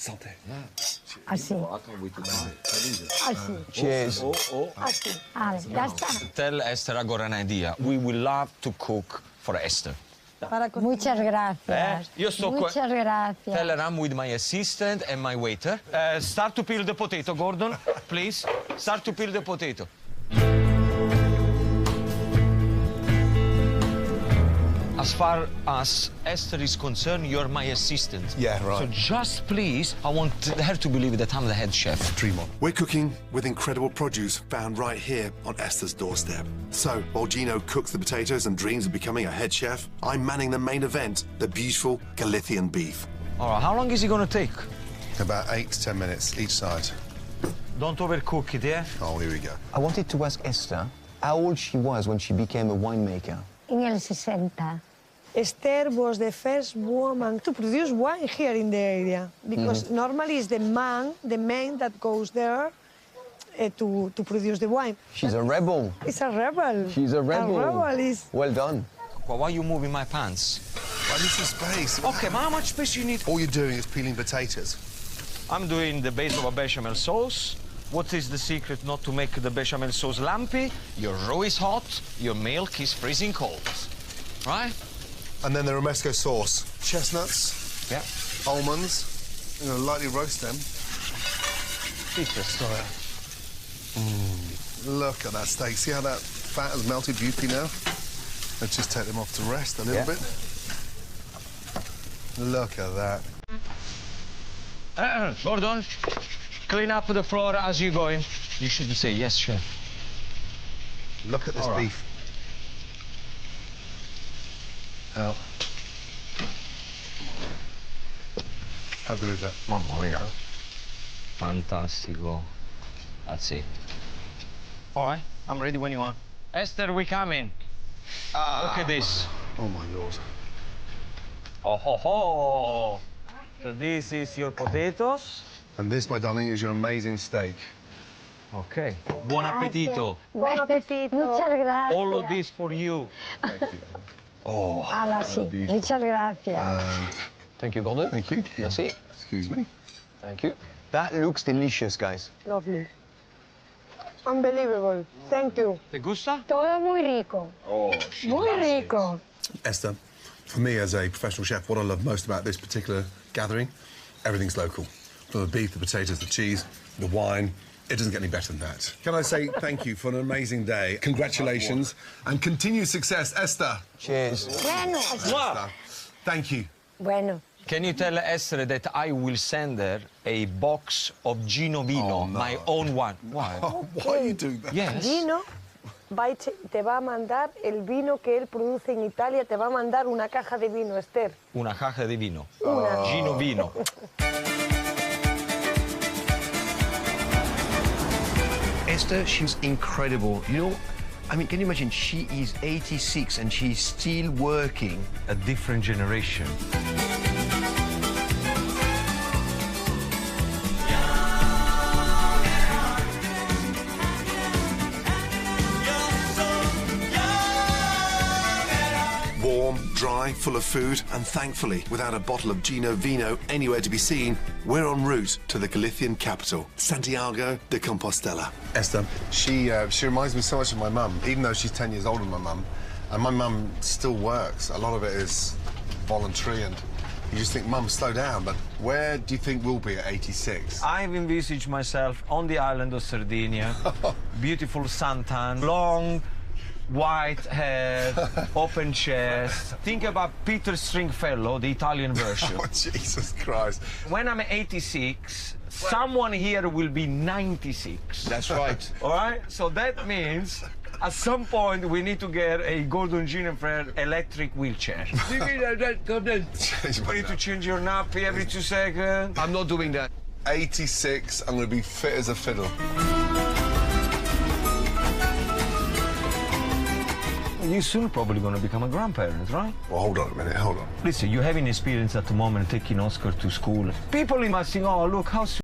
Santé. Ah sì. Ah sì. Cheers. Ah sì. Ah, ya está. Tell Esther I got an idea. We will love to cook for Esther. Muchas gracias. Io sto qua. Muchas gracias. Tell her I'm with my assistant and my waiter. Start to peel the potato, Gordon, please. Start to peel the potato. As far as Esther is concerned, you're my assistant. Yeah, right. So just please, I want her to believe that I'm the head chef. Dream on. We're cooking with incredible produce found right here on Esther's doorstep. So, while Gino cooks the potatoes and dreams of becoming a head chef, I'm manning the main event, the beautiful Galician beef. All right, how long is it going to take? About 8 to 10 minutes each side. Don't overcook it, yeah? Oh, here we go. I wanted to ask Esther how old she was when she became a winemaker. En el 60. Esther was the first woman to produce wine here in the area because normally it's the man that goes there to produce the wine. She's a rebel. It's a rebel. She's a rebel. A rebel is... Well done. Why are you moving my pants? I need some space. Okay, but how much space you need? All you're doing is peeling potatoes. I'm doing the base of a bechamel sauce. What is the secret not to make the bechamel sauce lumpy? Your roux is hot, your milk is freezing cold. Right? And then the romesco sauce. Chestnuts. Yeah. Almonds. I'm going to lightly roast them. Look at that steak. See how that fat has melted beautifully now? Let's just take them off to rest a little bit. Look at that. Gordon, clean up the floor as you're going. You shouldn't say yes, chef. Look at this beef. Out. How good is that? Mamma mia. Fantastico. That's it. All right, I'm ready when you are. Esther, we coming. Look at this. Oh, my Lord. Oh, ho, ho. So this is your potatoes. And this, my darling, is your amazing steak. Okay. Buon appetito. Buon appetito. Muchas gracias. All of this for you. Thank you. Oh. Ah, sí. Muchas gracias. Thank you, Gordon. Thank you. Merci. Excuse me. Thank you. That looks delicious, guys. Lovely. Unbelievable. Thank you. ¿Te gusta? Todo muy rico. Oh, Muy rico. Esther, for me as a professional chef, what I love most about this particular gathering, everything's local. From the beef, the potatoes, the cheese, the wine. It doesn't get any better than that. Can I say thank you for an amazing day? Congratulations and continued success, Esther. Cheers. Bueno. Esther, thank you. Bueno. Can you tell Esther that I will send her a box of Gino Vino, my own one? Why? Oh, why are you doing that? Yes. Gino te va a mandar el vino que él produce en Italia, te va a mandar una caja de vino, Esther. Una caja de vino. Una. Gino Vino. Esther, she's incredible. You know, I mean, can you imagine? She is 86 and she's still working. A different generation. Warm, dry, full of food, and thankfully, without a bottle of Gino Vino anywhere to be seen, we're en route to the Galician capital, Santiago de Compostela. Esther, she reminds me so much of my mum, even though she's 10 years older than my mum. And my mum still works. A lot of it is voluntary, and you just think, Mum, slow down. But where do you think we'll be at 86? I've envisaged myself on the island of Sardinia, beautiful suntan, long, white hair, open chest. Think about Peter Stringfellow, the Italian version. Oh, Jesus Christ. When I'm 86, someone here will be 96. That's right. All right? So that means at some point we need to get a Gordon Ginefred electric wheelchair. We need to change your nappy every 2 seconds. I'm not doing that. 86, I'm going to be fit as a fiddle. You're soon probably going to become a grandparent, right? Well, hold on a minute, hold on. Listen, you're having experience at the moment taking Oscar to school. People must think, oh, look, how